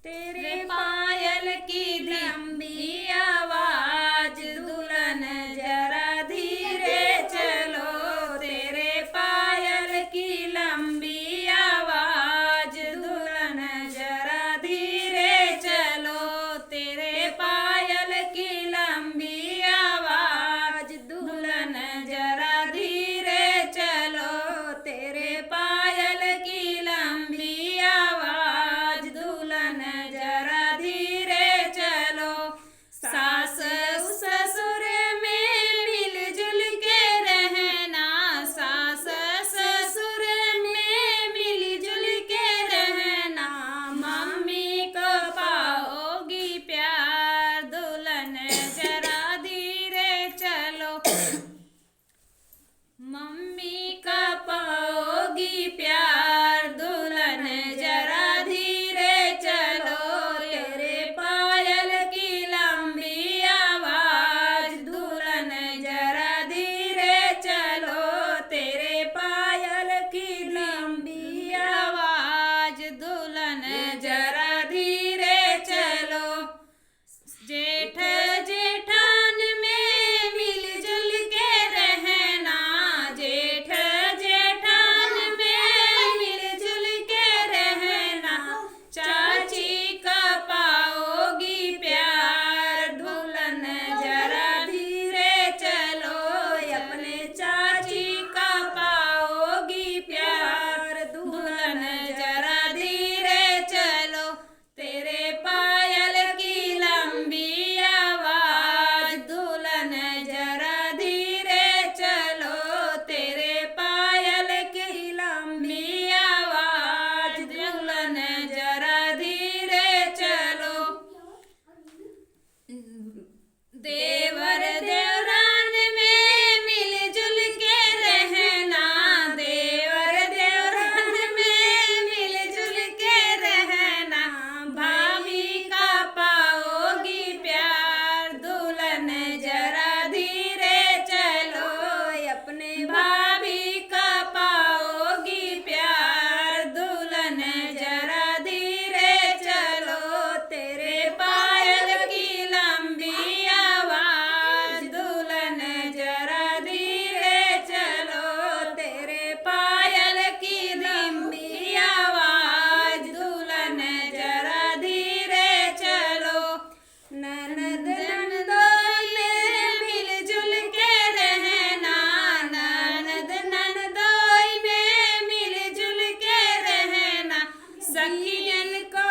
तेरे पायल की लंबी आवाज दुल्हन जरा धीरे चलो। तेरे पायल की लंबी आवाज दुल्हन जरा धीरे चलो। तेरे पायल की लंबी आवाज दुल्हन जरा धीरे चलो। तेरे पायल की लंबी आवाज दुल्हन जरा धीरे चलो। सास ससुर में मिलजुल के रहना। सास ससुर में मिलजुल के रहना। मम्मी को पाओगी प्यार दुल्हन जरा धीरे चलो। मम्मी का पाओगी प्यार दुल्हन जरा धीरे चलो। तेरे पायल की लंबी आवाज दुल्हन जरा धीरे चलो। तेरे पायल की लंबी आवाज दुल्हन जरा धीरे चलो। जेठ जेठान में मिलजुल के रहना। जेठ जेठान में मिलजुल के रहना। चाची का पाओगी प्यार दुल्हन जरा धीरे चलो। अपने चाची का पाओगी प्यार दुल्हन जरा धीरे चलो। तेरे पायल की लंबी आवाज दुल्हन जरा धीरे चलो। तेरे पायल की लंबी आवाज दुल्हन जरा धीरे चलो। देवर देवरान में मिलजुल के रहना। देवर देवरान में मिलजुल के रहना। भाभी का पाओगी प्यार दुल्हन जरा धीरे चलो। अपने भाभी का पाओगी प्यार दुल्हन जरा धीरे चलो। तेरे पायल की लंबी आवाज दुल्हन जरा धीरे चलो। तेरे पायल की लंबी आवाज दुल्हन जरा धीरे चलो। ननद ननदोई में मिलजुल के रहना। ननद ननदोई में मिलजुल के रहना। सखियन को